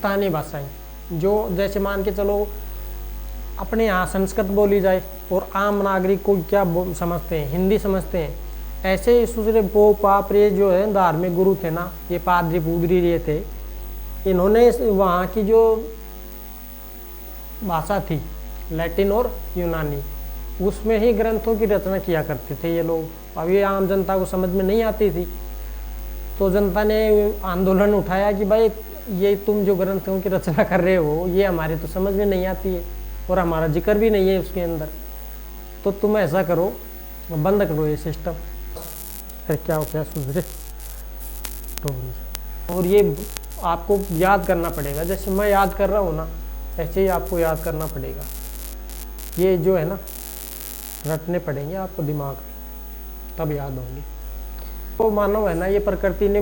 स्थानीय भाषाएं जो जैसे मान के चलो अपने यहाँ संस्कृत बोली जाए और आम नागरिक को क्या समझते हैं, हिंदी समझते हैं। ऐसे दूसरे पाप रे जो है धार्मिक गुरु थे ना, ये पादरी पूदरी ये थे, इन्होंने वहाँ की जो भाषा थी लैटिन और यूनानी, उसमें ही ग्रंथों की रचना किया करते थे ये लोग। अब ये आम जनता को समझ में नहीं आती थी, तो जनता ने आंदोलन उठाया कि भाई ये तुम जो ग्रंथों की रचना कर रहे हो ये हमारे तो समझ में नहीं आती है और हमारा जिक्र भी नहीं है उसके अंदर, तो तुम ऐसा करो बंद करो ये सिस्टम। फिर क्या हो गया सुधरे तो, और ये आपको याद करना पड़ेगा, जैसे मैं याद कर रहा हूँ ना ऐसे ही आपको याद करना पड़ेगा। ये जो है ना रटने पड़ेंगे आपको दिमाग में, तब याद होंगे। तो मानव है ना, ये प्रकृति ने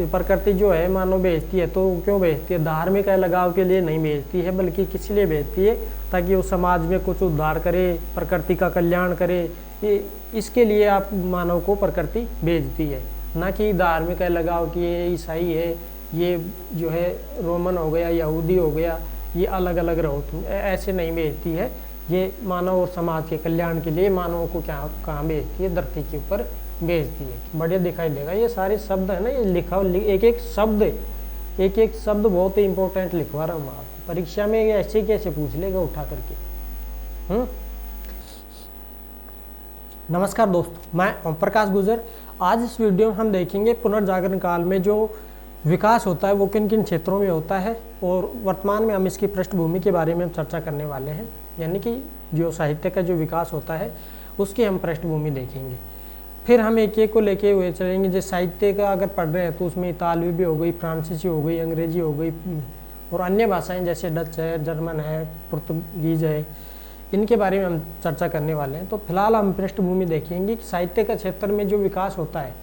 प्रकृति जो है मानव भेजती है, तो क्यों भेजती है? धार्मिक लगाव के लिए नहीं भेजती है, बल्कि किस लिए भेजती है? ताकि वो समाज में कुछ उद्धार करे, प्रकृति का कल्याण करे। इसके लिए आप मानव को प्रकृति भेजती है, ना कि धार्मिक लगाव कि ये ईसाई है, ये जो है रोमन हो गया, यहूदी हो गया, ये अलग अलग रहो तुम, ऐसे नहीं भेजती है। ये मानव और समाज के कल्याण के लिए मानव को क्या कहाँ भेजती है? धरती के ऊपर भेजती है। बढ़िया दिखाई देगा ये सारे शब्द है ना, ये लिखा एक एक शब्द बहुत ही इंपॉर्टेंट लिखवा रहा हूँ आपको। परीक्षा में ऐसे कैसे पूछ लेगा उठा करके। नमस्कार दोस्तों, मैं ओम प्रकाश गुर्जर। आज इस वीडियो में हम देखेंगे पुनर्जागरण काल में जो विकास होता है वो किन किन क्षेत्रों में होता है, और वर्तमान में हम इसकी पृष्ठभूमि के बारे में चर्चा करने वाले हैं। यानी कि जो साहित्य का जो विकास होता है उसकी हम पृष्ठभूमि देखेंगे। फिर हम एक एक को लेके हुए चलेंगे। जैसे साहित्य का अगर पढ़ रहे हैं तो उसमें इतालवी भी हो गई, फ्रांसीसी हो गई, अंग्रेजी हो गई, और अन्य भाषाएं जैसे डच है, जर्मन है, पुर्तगीज है, इनके बारे में हम चर्चा करने वाले हैं। तो फिलहाल हम पृष्ठभूमि देखेंगे कि साहित्य का क्षेत्र में जो विकास होता है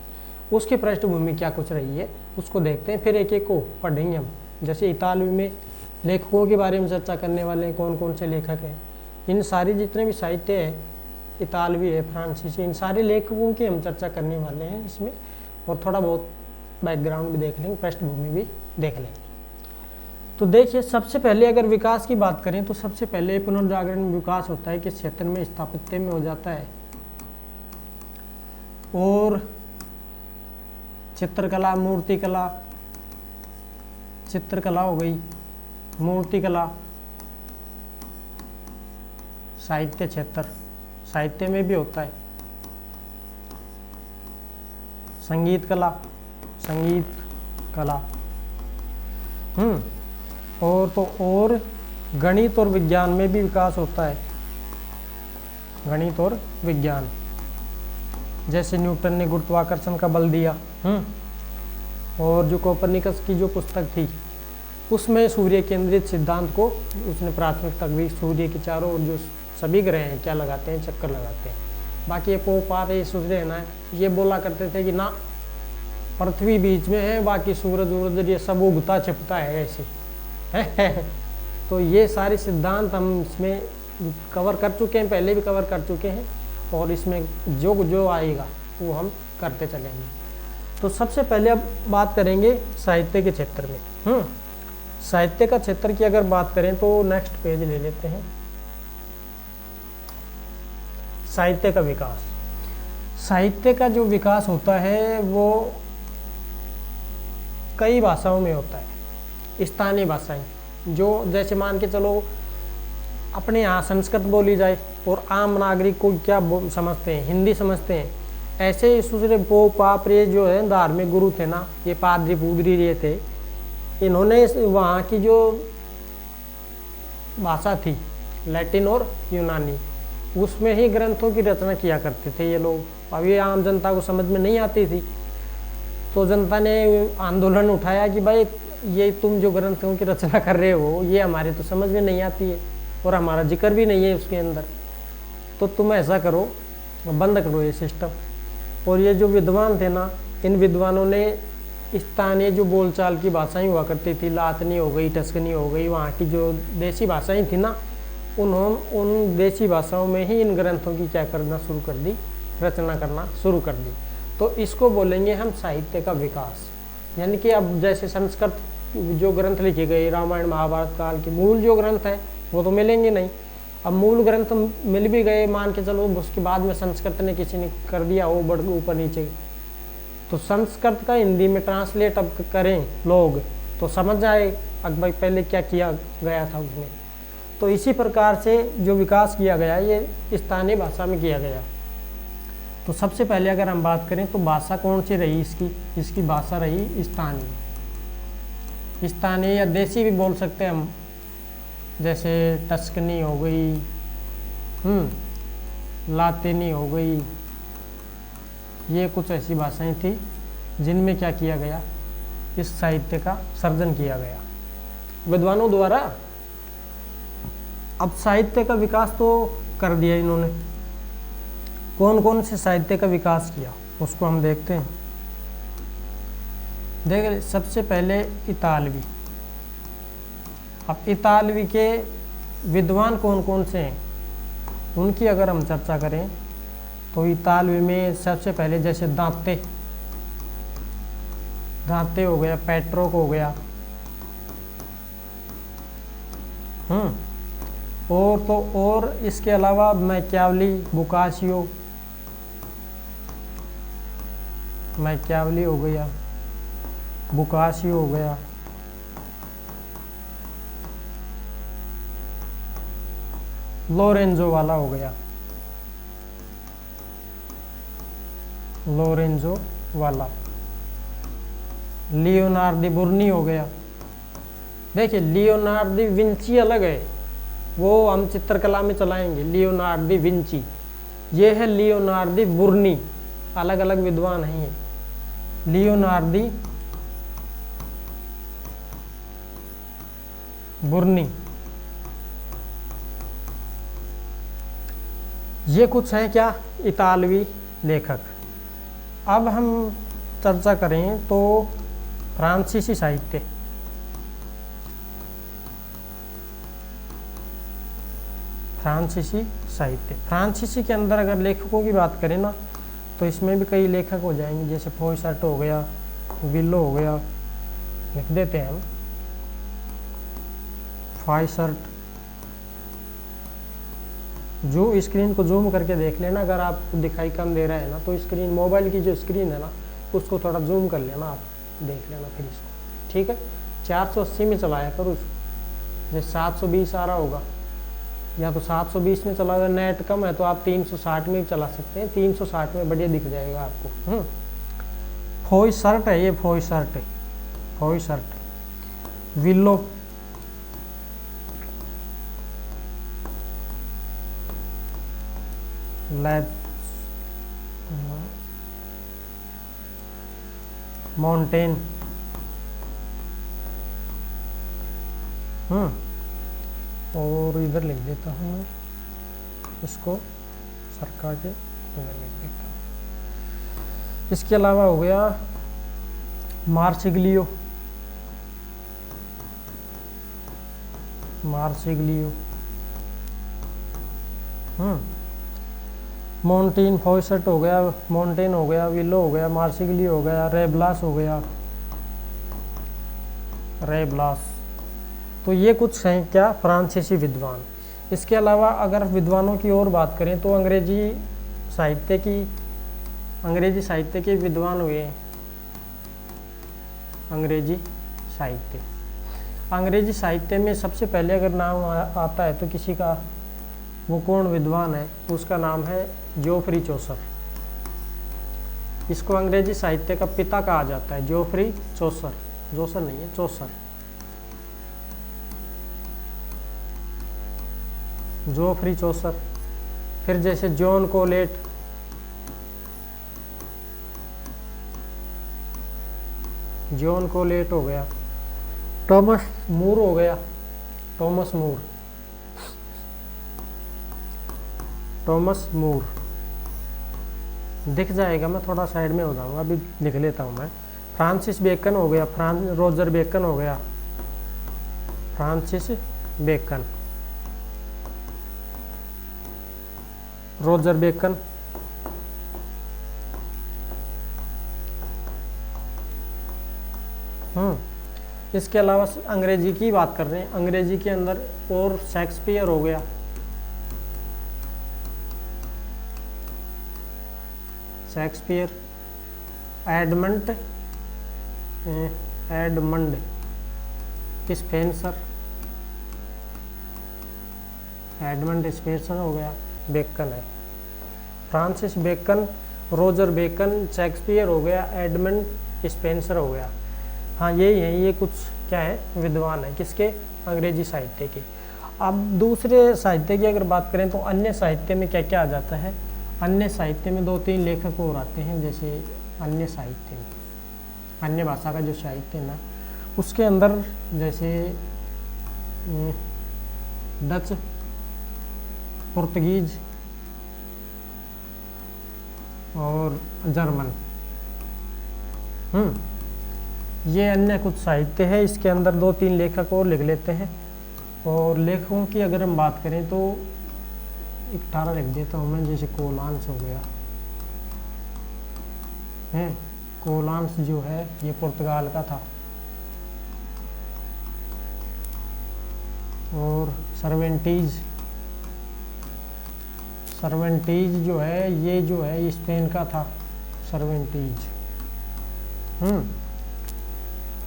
उसकी पृष्ठभूमि क्या कुछ रही है, उसको देखते हैं। फिर एक एक को पढ़ेंगे हम। जैसे इतालवी में लेखकों के बारे में चर्चा करने वाले हैं, कौन कौन से लेखक हैं। इन सारी जितने भी साहित्य है, इतालवी है, फ्रांसीसी, इन सारे लेखकों की हम चर्चा करने वाले हैं इसमें, और थोड़ा बहुत बैकग्राउंड भी देख लेंगे, पृष्ठभूमि भी देख लेंगे। तो देखिए, सबसे पहले अगर विकास की बात करें तो सबसे पहले पुनर्जागरण में विकास होता है किस क्षेत्र में? स्थापत्य में हो जाता है, और चित्रकला, चित्रकला हो गई, मूर्तिकला, साहित्य क्षेत्र, साहित्य में भी होता है। संगीत कला और गणित और विज्ञान में भी विकास होता है। गणित और विज्ञान, जैसे न्यूटन ने गुरुत्वाकर्षण का बल दिया, और जो कोपरनिकस की जो पुस्तक थी उसमें सूर्य केंद्रित सिद्धांत को उसने प्राथमिकता दी। सूर्य के चारों ओर जो सभी ग्रह हैं क्या लगाते हैं? चक्कर लगाते हैं। बाकी ये पोपाप ये सोच रहे ना, ये बोला करते थे कि ना पृथ्वी बीच में है, बाकी सूरज ये सब उगता छिपता है ऐसे। तो ये सारे सिद्धांत हम इसमें कवर कर चुके हैं, पहले भी कवर कर चुके हैं, और इसमें जो आएगा वो हम करते चलेंगे। तो सबसे पहले अब बात करेंगे साहित्य के क्षेत्र में। साहित्य का क्षेत्र की अगर बात करें तो नेक्स्ट पेज ले लेते हैं। साहित्य का विकास, साहित्य का जो विकास होता है वो कई भाषाओं में होता है। स्थानीय भाषाएं जो जैसे मान के चलो अपने यहाँ संस्कृत बोली जाए और आम नागरिक को क्या समझते हैं? हिंदी समझते हैं। ऐसे दूसरे पाप रे जो है धार्मिक गुरु थे ना, ये पादरी पूदरी ये थे, इन्होंने वहाँ की जो भाषा थी लैटिन और यूनानी, उसमें ही ग्रंथों की रचना किया करते थे ये लोग। अब ये आम जनता को समझ में नहीं आती थी, तो जनता ने आंदोलन उठाया कि भाई ये तुम जो ग्रंथों की रचना कर रहे हो ये हमारे तो समझ में नहीं आती है और हमारा जिक्र भी नहीं है उसके अंदर, तो तुम ऐसा करो बंद करो ये सिस्टम। और ये जो विद्वान थे ना, इन विद्वानों ने स्थानीय जो बोलचाल की भाषाएं हुआ करती थी, लातनी हो गई, टस्कनी हो गई, वहाँ की जो देसी भाषाएं थी ना, उन देसी भाषाओं में ही इन ग्रंथों की क्या करना शुरू कर दी? रचना करना शुरू कर दी। तो इसको बोलेंगे हम साहित्य का विकास। यानी कि अब जैसे संस्कृत जो ग्रंथ लिखे गए रामायण महाभारत काल के मूल जो ग्रंथ हैं वो तो मिलेंगे नहीं। अब मूल ग्रंथ मिल भी गए मान के चलो, उसके बाद में संस्कृत ने किसी ने कर दिया वो बढ़ ऊपर नीचे, तो संस्कृत का हिंदी में ट्रांसलेट अब करें लोग तो समझ जाए अब भाई पहले क्या किया गया था उसमें। तो इसी प्रकार से जो विकास किया गया ये स्थानीय भाषा में किया गया। तो सबसे पहले अगर हम बात करें तो भाषा कौन सी रही इसकी भाषा रही स्थानीय। स्थानीय या देसी भी बोल सकते हैं हम, जैसे टस्कनी हो गई, लातिनी हो गई, ये कुछ ऐसी भाषाएं थी जिनमें क्या किया गया, इस साहित्य का सर्जन किया गया विद्वानों द्वारा। अब साहित्य का विकास तो कर दिया इन्होंने, कौन कौन से साहित्य का विकास किया उसको हम देखते हैं। देख सबसे पहले इतालवी। अब इतालवी के विद्वान कौन कौन से हैं उनकी अगर हम चर्चा करें तो इतालवी में सबसे पहले जैसे दांते हो गया, पेट्रोक हो गया, और तो और इसके अलावा मैकियावली, मैकियावली हो गया, बुकासियो हो गया, लोरेंजो वाला हो गया, लोरेंजो वाला, लियोनार्दी बुर्नी हो गया। देखिए लियोनार्दी विंची अलग है, वो हम चित्रकला में चलाएंगे, लियोनार्दी विंची, ये है लियोनार्दी बुर्नी, अलग अलग विद्वान हैं। लियोनार्दी बुर्नी, ये कुछ हैं क्या इतालवी लेखक। अब हम चर्चा करें तो फ्रांसीसी साहित्य। फ्रांसीसी के अंदर अगर लेखकों की बात करें ना तो इसमें भी कई लेखक हो जाएंगे, जैसे फोइसर्ट हो गया, विलो हो गया, लिख देते हैं हम फोइसर्ट। जो स्क्रीन को जूम करके देख लेना, अगर आपको दिखाई कम दे रहा है ना तो स्क्रीन, मोबाइल की जो स्क्रीन है ना उसको थोड़ा जूम कर लेना, आप देख लेना फिर इसको, ठीक है। 480 में चलाया करो उसको, जैसे 720 आ रहा होगा या तो 720 में चला, अगर नेट कम है तो आप 360 में भी चला सकते हैं, 360 में बढ़िया दिख जाएगा आपको। फोइसर्ट है ये, फोइसर्ट, विलो, माउंटेन, और इधर लिख देता हूँ मैं इसको सरका के, इधर लिख देता हूँ। इसके अलावा हो गया मार्सिग्लियो, मोंटेन, फोइसर्ट हो गया, मोंटेन हो गया, विलो हो गया, मार्सिग्लियो हो गया, रेब्लास हो गया, तो ये कुछ हैं क्या फ्रांसीसी विद्वान। इसके अलावा अगर विद्वानों की और बात करें तो अंग्रेजी साहित्य के विद्वान हुए। अंग्रेजी साहित्य में सबसे पहले अगर नाम आता है तो किसी का, वो कौन विद्वान है, उसका नाम है जोफ्री चौसर। इसको अंग्रेजी साहित्य का पिता कहा जाता है, जोफ्री चौसर, जोसर नहीं है, चौसर, जोफ्री चौसर। फिर जैसे जॉन कोलेट, हो गया, टॉमस मूर हो गया, टॉमस मूर दिख जाएगा, मैं थोड़ा साइड में हो जाऊंगा, अभी लिख लेता हूँ मैं। फ्रांसिस बेकन हो गया, रोजर बेकन हो गया, फ्रांसिस बेकन, रोजर बेकन। इसके अलावा अंग्रेजी की बात कर रहे हैं, अंग्रेजी के अंदर और शेक्सपियर हो गया, Shakespeare, Edmund Spenser, Edmund Spenser हो गया, बेकन है, Francis Bacon, Roger Bacon, Shakespeare हो गया, एडमंड स्पेंसर हो गया। हाँ यही है, ये कुछ क्या है विद्वान है किसके, अंग्रेजी साहित्य के। अब दूसरे साहित्य की अगर बात करें तो अन्य साहित्य में क्या क्या आ जाता है, अन्य साहित्य में 2-3 लेखक और आते हैं। जैसे अन्य साहित्य में, अन्य भाषा का जो साहित्य है ना, उसके अंदर जैसे डच, पुर्तगीज और जर्मन, ये अन्य कुछ साहित्य है। इसके अंदर 2-3 लेखक और लिख लेते हैं। और लेखकों की अगर हम बात करें तो 18 लिख देता हूँ मैं, जैसे कोलांस हो गया है, कोलांस जो है ये पुर्तगाल का था। और सर्वेंटीज जो है, ये जो है स्पेन का था, सर्वेंटीज।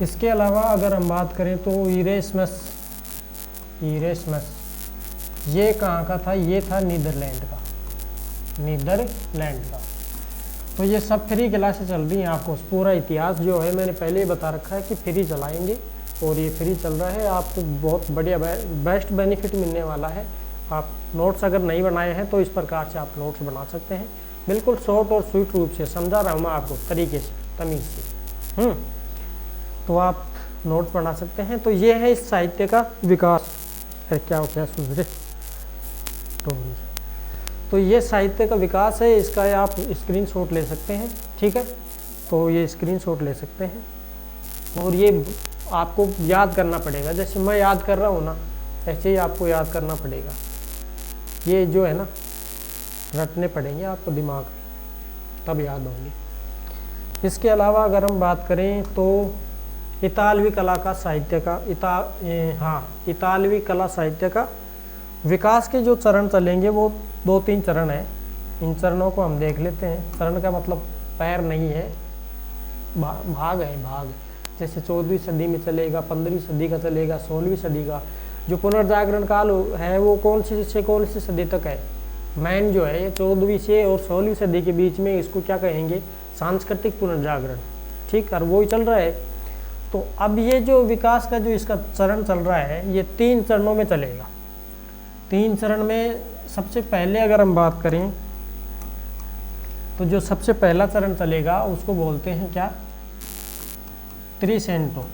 इसके अलावा अगर हम बात करें तो इरेस्मस, ये कहाँ का था, ये था नीदरलैंड का। तो ये सब फ्री क्लासेस चल रही हैं, आपको पूरा इतिहास जो है मैंने पहले ही बता रखा है कि फ्री चलाएंगे, और ये फ्री चल रहा है। आपको बहुत बढ़िया बेस्ट बेनिफिट मिलने वाला है। आप नोट्स अगर नहीं बनाए हैं तो इस प्रकार से आप नोट्स बना सकते हैं, बिल्कुल शॉर्ट और स्वीट रूप से समझा रहा हूँ मैं आपको, तरीके से, तमीज़ से। तो आप नोट्स बना सकते हैं। तो ये है इस साहित्य का विकास। क्या हो गया सुधरे, तो ये साहित्य का विकास है, इसका आप स्क्रीनशॉट ले सकते हैं, ठीक है। तो ये स्क्रीनशॉट ले सकते हैं, और ये आपको याद करना पड़ेगा, जैसे मैं याद कर रहा हूँ ना, ऐसे ही आपको याद करना पड़ेगा। ये जो है ना, रटने पड़ेंगे आपको दिमाग में, तब याद होंगे। इसके अलावा अगर हम बात करें तो इतालवी कला साहित्य का विकास के जो चरण चलेंगे वो 2-3 चरण हैं। इन चरणों को हम देख लेते हैं। चरण का मतलब पैर नहीं है, भाग है, भाग। जैसे 14वीं सदी में चलेगा, 15वीं सदी का चलेगा, 16वीं सदी का। जो पुनर्जागरण काल है वो कौन सी सदी तक है, मैन जो है ये 14वीं से और 16वीं सदी के बीच में, इसको क्या कहेंगे, सांस्कृतिक पुनर्जागरण, ठीक। और वो ही चल रहा है। तो अब ये जो विकास का जो इसका चरण चल रहा है, ये 3 चरणों में चलेगा। 3 चरण में सबसे पहले अगर हम बात करें तो जो सबसे पहला चरण चलेगा उसको बोलते हैं क्या, त्रिसेंटो।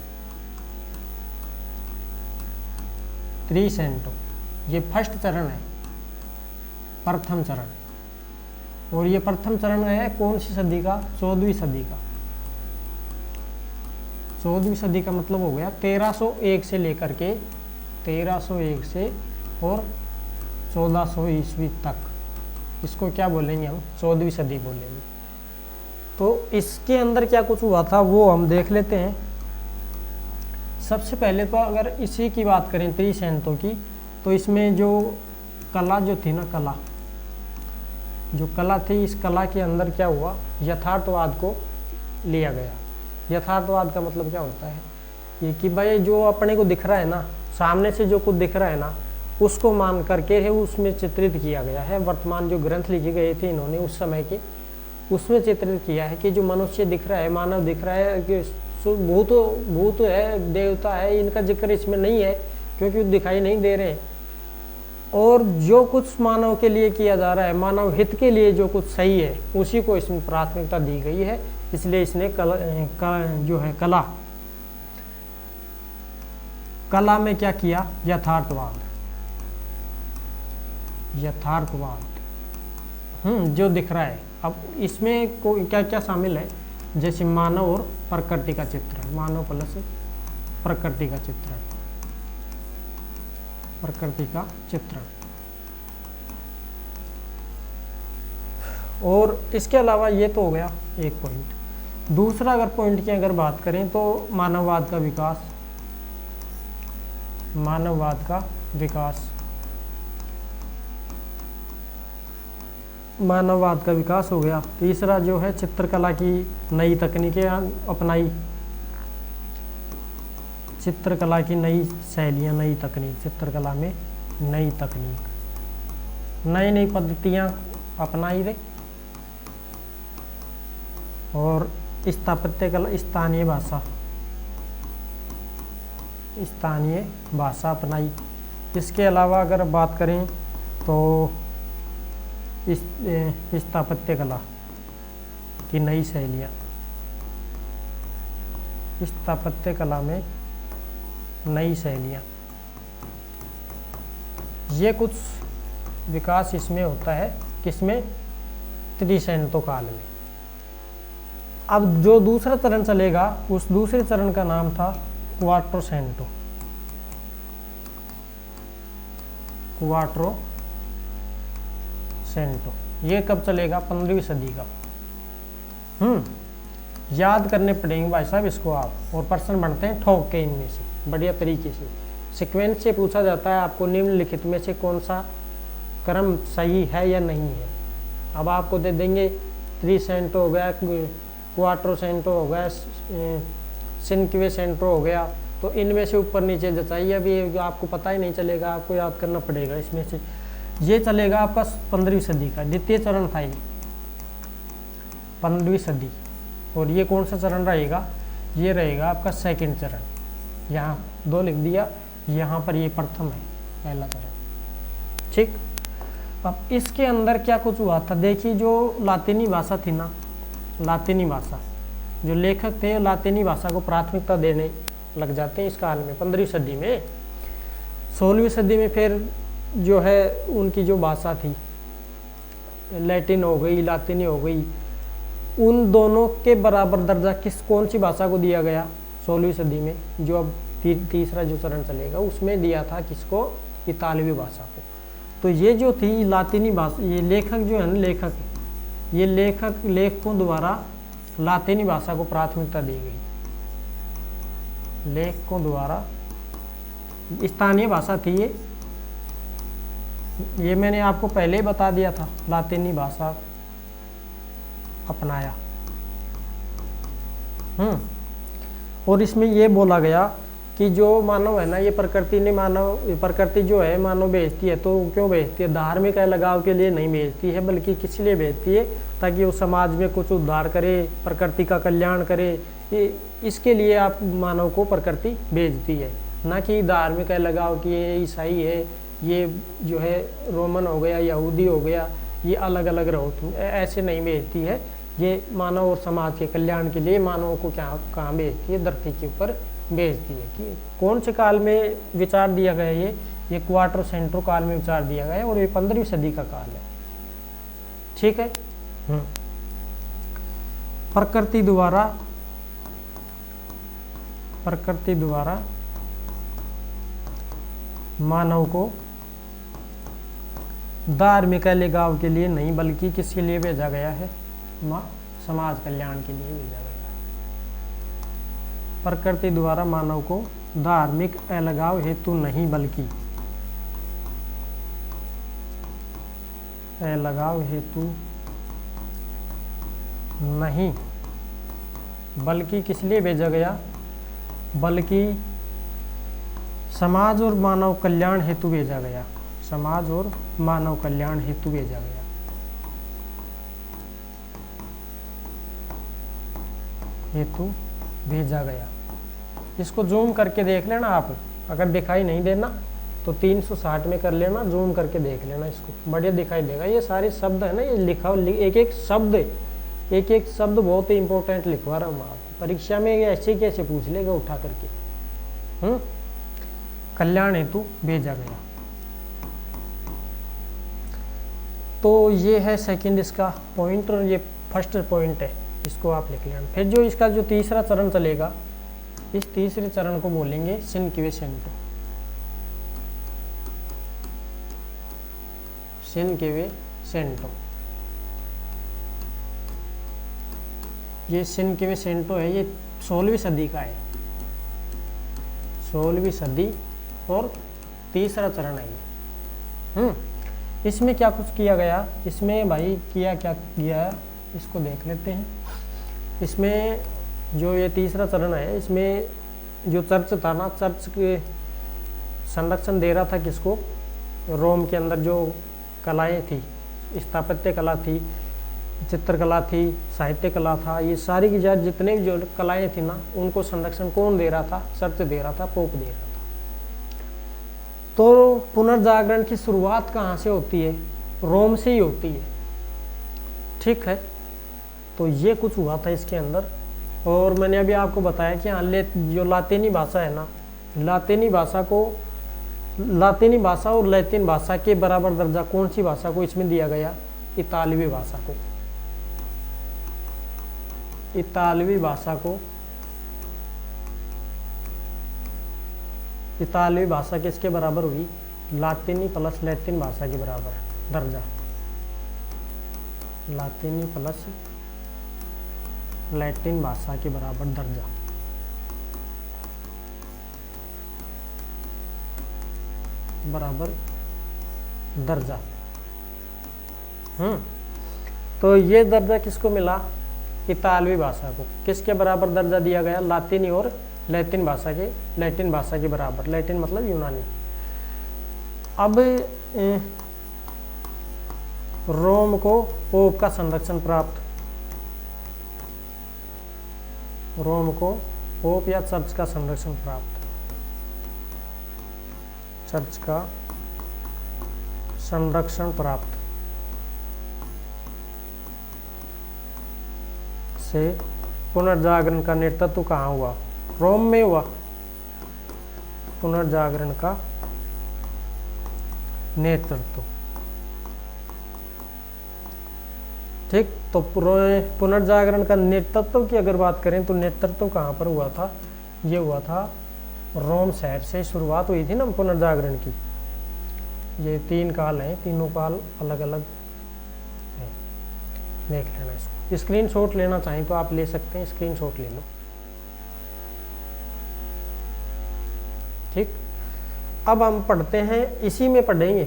ये फर्स्ट चरण है, प्रथम चरण। और ये प्रथम चरण है कौन सी सदी का, 14वीं सदी का। 14वीं सदी का मतलब हो गया 1301 से लेकर के 1301 से और 1400 ईस्वी तक। इसको क्या बोलेंगे हम, 14वीं सदी बोलेंगे। तो इसके अंदर क्या कुछ हुआ था वो हम देख लेते हैं। सबसे पहले तो अगर इसी की बात करें त्रिसेंटो की, तो इसमें जो कला जो थी ना, कला थी, इस कला के अंदर क्या हुआ, यथार्थवाद को लिया गया। यथार्थवाद का मतलब क्या होता है, ये कि भाई जो अपने को दिख रहा है ना, सामने से जो कुछ दिख रहा है ना, उसको मान करके है उसमें चित्रित किया गया है। वर्तमान जो ग्रंथ लिखे गए थे इन्होंने उस समय के, उसमें चित्रित किया है कि जो मनुष्य दिख रहा है, मानव दिख रहा है, कि भूत है, देवता है, इनका जिक्र इसमें नहीं है क्योंकि दिखाई नहीं दे रहे हैं। और जो कुछ मानव के लिए किया जा रहा है, मानव हित के लिए जो कुछ सही है, उसी को इसमें प्राथमिकता दी गई है। इसलिए इसने जो है कला में क्या किया, यथार्थवाद जो दिख रहा है। अब इसमें क्या क्या शामिल है, जैसे मानव और प्रकृति का चित्रण, मानव प्लस प्रकृति का चित्रण। और इसके अलावा ये तो हो गया एक पॉइंट। दूसरा अगर पॉइंट की अगर बात करें तो मानववाद का विकास, मानववाद का विकास। मानववाद का विकास हो गया। तीसरा जो है चित्रकला की नई तकनीकें अपनाई। चित्रकला की नई शैलियाँ, नई तकनीक, चित्रकला में नई तकनीक, नई नई पद्धतियाँ अपनाई गई। और स्थापत्य कला, स्थानीय भाषा, स्थानीय भाषा अपनाई। इसके अलावा अगर बात करें तो स्थापत्य कला की नई शैलियाँ, स्थापत्य कला में नई शैलियाँ, ये कुछ विकास इसमें होता है। किसमें? त्रिसेंटो काल में। अब जो दूसरा चरण चलेगा, उस दूसरे चरण का नाम था क्वाट्रोसेंटो। क्वाट्रोसेंटो ये कब चलेगा? 15वीं सदी का। याद करने पड़ेंगे भाई साहब इसको आप, और प्रश्न बनते हैं ठोक के इनमें से बढ़िया तरीके से। सीक्वेंस से पूछा जाता है आपको निम्नलिखित में से कौन सा क्रम सही है या नहीं है। अब आपको दे देंगे त्रिसेंटो हो गया, क्वाट्रोसेंटो हो गया, सिनक्वेसेंटो हो गया, तो इनमें से ऊपर नीचे जचाइए। अभी आपको पता ही नहीं चलेगा, आपको याद करना पड़ेगा इसमें से। ये चलेगा आपका 15वीं सदी का द्वितीय चरण था ये, 15वीं सदी। और ये कौन सा चरण रहेगा? ये रहेगा आपका सेकंड चरण। यहाँ 2 लिख दिया, यहाँ पर ये प्रथम है, पहला चरण। ठीक। अब इसके अंदर क्या कुछ हुआ था? देखिए, जो लातीनी भाषा थी ना, लातीनी भाषा, जो लेखक थे लातीनी भाषा को प्राथमिकता देने लग जाते हैं इस काल में, 15वीं सदी में। 16वीं सदी में फिर जो है उनकी जो भाषा थी, लैटिन हो गई, लातीनी हो गई, उन दोनों के बराबर दर्जा कौन सी भाषा को दिया गया? 16वीं सदी में जो अब तीसरा जो चरण चलेगा उसमें दिया था किसको? इतालवी भाषा को। तो ये जो थी लातीनी भाषा, ये लेखक जो है ना, लेखकों द्वारा लातीनी भाषा को प्राथमिकता दी गई। लेखकों द्वारा स्थानीय भाषा थी ये मैंने आपको पहले ही बता दिया था, लातीनी भाषा अपनाया। और इसमें ये बोला गया कि जो मानव है ना, ये प्रकृति जो है मानव भेजती है, तो क्यों भेजती है? धार्मिक लगाव के लिए नहीं भेजती है, बल्कि किस लिए भेजती है? ताकि वो समाज में कुछ उद्धार करे, प्रकृति का कल्याण करे। इसके लिए आप मानव को प्रकृति भेजती है, ना कि धार्मिक लगाव कि ये ईसाई है, ये जो है रोमन हो गया, यहूदी हो गया, ये अलग अलग रहो तुम, ऐसे नहीं भेजती है। ये मानव और समाज के कल्याण के लिए मानव को कहाँ भेजती है? धरती के ऊपर भेजती है। कि कौन से काल में विचार दिया गया? ये क्वाट्रोसेंटो काल में विचार दिया गया है, और ये 15वीं सदी का काल है। ठीक है। प्रकृति द्वारा मानव को धार्मिक लगाव के लिए नहीं, बल्कि किसके लिए भेजा गया है? समाज कल्याण के लिए भेजा गया है। प्रकृति द्वारा मानव को धार्मिक अलगाव हेतु नहीं, बल्कि अलगाव हेतु नहीं, बल्कि किस लिए भेजा गया? बल्कि समाज और मानव कल्याण हेतु भेजा गया। समाज और मानव कल्याण हेतु भेजा गया। हेतु भेजा गया। इसको जूम करके देख लेना आप, अगर दिखाई नहीं देना तो 360 में कर लेना, जूम करके देख लेना, इसको बढ़िया दिखाई देगा। ये सारे शब्द है ना, ये लिखा एक एक शब्द बहुत ही इंपॉर्टेंट लिखवा रहा हूँ आपको। परीक्षा में ऐसे कैसे पूछ लेगा उठा करके। कल्याण हेतु भेजा गया। तो ये है सेकंड इसका पॉइंट, और ये फर्स्ट पॉइंट है, इसको आप लिख लेना। फिर जो इसका जो तीसरा चरण चलेगा, इस तीसरे चरण को बोलेंगे सिनक्वेसेंटो। सिनक्वेसेंटो, ये सिनक्वेसेंटो है, ये 16वीं सदी का है। 16वीं सदी और तीसरा चरण है ये। इसमें क्या कुछ किया गया, इसमें भाई क्या किया, इसको देख लेते हैं। इसमें जो ये तीसरा चरण है, इसमें जो चर्च था ना, चर्च के संरक्षण दे रहा था किसको, रोम के अंदर जो कलाएं थी, स्थापत्य कला थी, चित्रकला थी, साहित्य कला था, ये सारी की जितने भी जो कलाएं थी ना, उनको संरक्षण कौन दे रहा था, चर्च दे रहा था, पोप दे रहा था। तो पुनर्जागरण की शुरुआत कहाँ से होती है, रोम से ही होती है, ठीक है। तो ये कुछ हुआ था इसके अंदर। और मैंने अभी आपको बताया कि हाँ, जो लातीनी भाषा है ना, लातीनी भाषा और लैटिन भाषा के बराबर दर्जा कौन सी भाषा को इसमें दिया गया, इतालवी भाषा को। इतालवी भाषा किसके बराबर हुई, लातीनी प्लस लैटिन भाषा के बराबर दर्जा, लातीनी प्लस लैटिन भाषा के बराबर दर्जा। तो ये दर्जा किसको मिला, इतालवी भाषा को। किसके बराबर दर्जा दिया गया, लातीनी और लैटिन भाषा के बराबर। लैटिन मतलब यूनानी। अब रोम को पोप का संरक्षण प्राप्त, रोम को पोप या चर्च का संरक्षण प्राप्त, चर्च का संरक्षण प्राप्त से पुनर्जागरण का नेतृत्व कहाँ हुआ, रोम में हुआ। पुनर्जागरण का नेतृत्व, ठीक। तो पुनर्जागरण का नेतृत्व की अगर बात करें तो नेतृत्व कहाँ पर हुआ था, ये हुआ था रोम शहर से शुरुआत हुई थी ना पुनर्जागरण की। ये 3 काल हैं, तीनों काल अलग अलग हैं, देख लेना इसको। स्क्रीनशॉट लेना चाहें तो आप ले सकते हैं, स्क्रीनशॉट ले लो, ठीक। अब हम पढ़ते हैं, इसी में पढ़ेंगे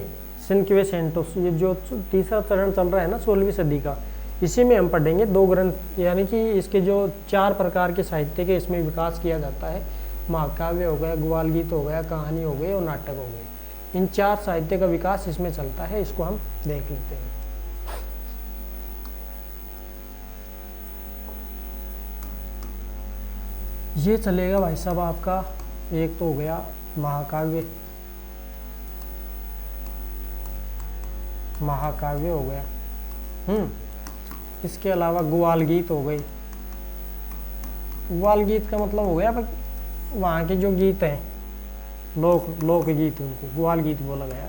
सिनक्वेसेंटोस, ये जो तीसरा चरण चल रहा है ना 16वीं सदी का, इसी में हम पढ़ेंगे 2 ग्रंथ, यानी कि इसके जो 4 प्रकार के साहित्य के इसमें विकास किया जाता है। महाकाव्य हो गया, ग्वाल गीत हो गया, कहानी हो गई और नाटक हो गए। इन 4 साहित्य का विकास इसमें चलता है, इसको हम देख लेते हैं। ये चलेगा भाई साहब आपका, एक तो हो गया महाकाव्य हो गया, इसके अलावा ग्वाल गीत हो गई। ग्वाल गीत का मतलब हो गया वहाँ के जो गीत हैं, लोक गीत, उनको ग्वाल गीत बोला गया।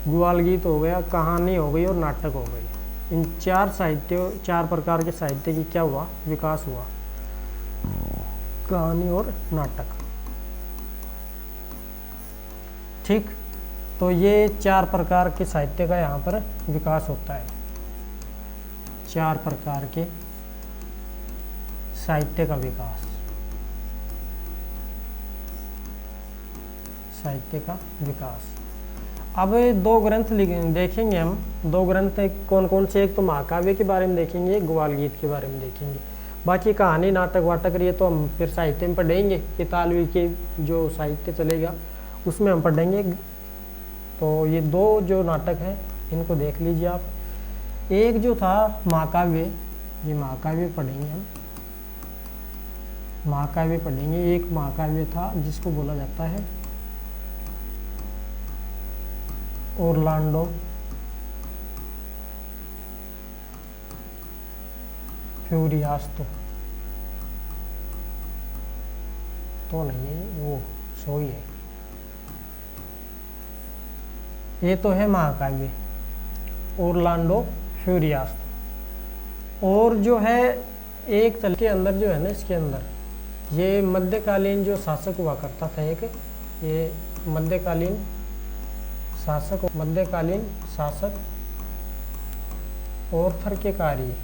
ग्वाल गीत हो गया, कहानी हो गई और नाटक हो गई। इन 4 प्रकार के साहित्य की क्या हुआ, विकास हुआ, कहानी और नाटक, ठीक। तो ये 4 प्रकार के साहित्य का यहाँ पर विकास होता है। 4 प्रकार के साहित्य का विकास, साहित्य का विकास। अब 2 ग्रंथ देखेंगे हम। 2 ग्रंथ कौन कौन से, एक तो महाकाव्य के बारे में देखेंगे, ग्वाल गीत के बारे में देखेंगे। बाकी कहानी नाटक वाटक ये तो हम फिर साहित्य में पढ़ेंगे, इतालवी के जो साहित्य चलेगा उसमें हम पढ़ेंगे। तो ये 2 जो नाटक हैं इनको देख लीजिए आप। एक जो था महाकाव्य, ये महाकाव्य पढ़ेंगे हम, महाकाव्य पढ़ेंगे। एक महाकाव्य था जिसको बोला जाता है ओरलांडो फ्यूरियास्तो, तो नहीं है वो, सोई है। ये तो है महाकाव्य ओरलांडो फ्यूरियास्तो। और जो है एक चल के अंदर जो है ना, इसके अंदर ये मध्यकालीन जो शासक हुआ करता था, एक ये मध्यकालीन शासक ऑर्थर के कार्य,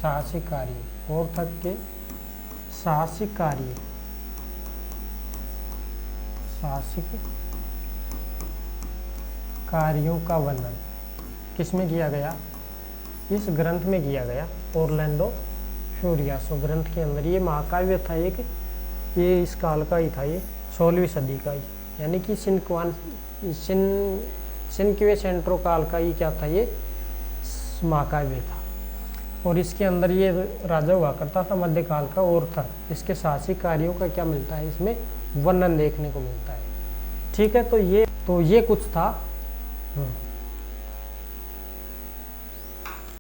साहसिक कार्य, ऑर्थर के साहसिक कार्यों का वर्णन किस में किया गया? इस ग्रंथ में किया गया, ऑरलैंडो फ्यूरियासो ग्रंथ के अंदर। ये महाकाव्य था एक, ये इस काल का ही था, ये 16वीं सदी का ही, यानी कि सिनक्वे सेंट्रो काल का ही क्या था, ये महाकाव्य था। और इसके अंदर ये राजा हुआ करता था मध्यकाल का ऑर्थर। इसके साहसिक कार्यों का क्या मिलता है, इसमें वर्णन देखने को मिलता है। ठीक है, तो ये कुछ था।